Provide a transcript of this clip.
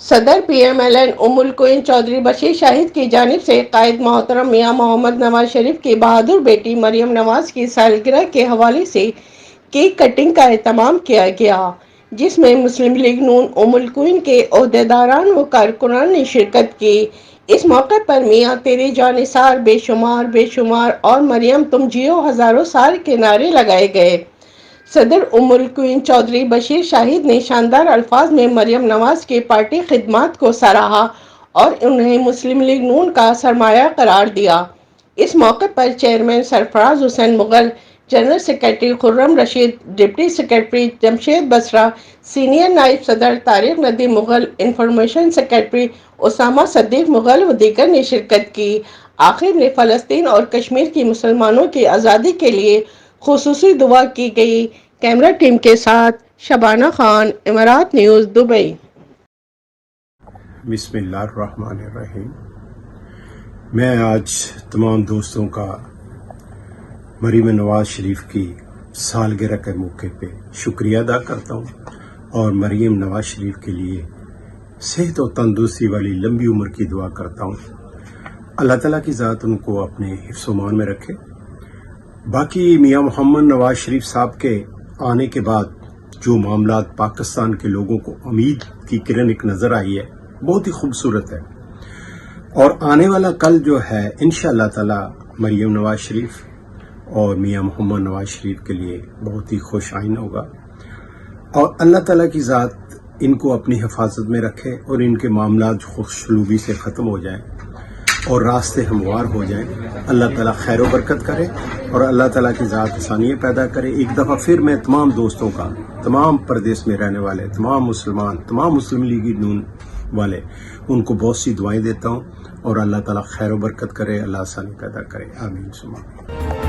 صدر P M L N ام القوین چودھری بشیر شاہد کی جانب سے قائد محترم میاں محمد نواز شریف کی بہادر بیٹی مریم نواز کی سالگرہ کے حوالے سے کیک کٹنگ کا اہتمام کیا گیا، جس میں مسلم لیگ نون ام القوین کے عہدیداران و کارکنان نے شرکت کی۔ اس موقع پر میاں تیرے جاں نثار بے شمار بے شمار اور مریم تم جیو ہزاروں سال کے نعرے لگائے گئے۔ صدر ام القوین چودھری بشیر شاہد نے شاندار الفاظ میں مریم نواز کی پارٹی خدمات کو سراہا اور انہیں مسلم لیگ نون کا سرمایہ قرار دیا۔ اس موقع پر چیئرمین سرفراز حسین مغل، جنرل سیکرٹری خرم رشید، ڈپٹی سیکرٹری جمشید بسرا، سینئر نائب صدر طارق ندیم مغل، انفارمیشن سیکرٹری اسامہ صدیق مغل و دیگر نے شرکت کی۔ آخر میں فلسطین اور کشمیر کی مسلمانوں کی آزادی کے لیے خصوصی دعا کی گئی۔ کیمرہ ٹیم کے ساتھ شبانہ خان، امارات نیوز، دبئی۔ بسم اللہ الرحمن الرحیم۔ میں آج تمام دوستوں کا مریم نواز شریف کی سالگرہ کے موقع پہ شکریہ ادا کرتا ہوں اور مریم نواز شریف کے لیے صحت و تندرستی والی لمبی عمر کی دعا کرتا ہوں۔ اللہ تعالیٰ کی ذات ان کو اپنے حفظ و امان میں رکھے۔ باقی میاں محمد نواز شریف صاحب کے آنے کے بعد جو معاملات پاکستان کے لوگوں کو امید کی کرن ایک نظر آئی ہے، بہت ہی خوبصورت ہے، اور آنے والا کل جو ہے انشاءاللہ تعالی مریم نواز شریف اور میاں محمد نواز شریف کے لیے بہت ہی خوش آئین ہوگا، اور اللہ تعالیٰ کی ذات ان کو اپنی حفاظت میں رکھے اور ان کے معاملات خوشسلوبی سے ختم ہو جائیں اور راستے ہموار ہو جائیں۔ اللہ تعالیٰ خیر و برکت کرے اور اللہ تعالیٰ کی ذات آسانیاں پیدا کرے۔ ایک دفعہ پھر میں تمام دوستوں کا، تمام پردیس میں رہنے والے، تمام مسلمان، تمام مسلم لیگی نون والے، ان کو بہت سی دعائیں دیتا ہوں، اور اللہ تعالیٰ خیر و برکت کرے، اللہ آسانی پیدا کرے، آمین ثم آمین۔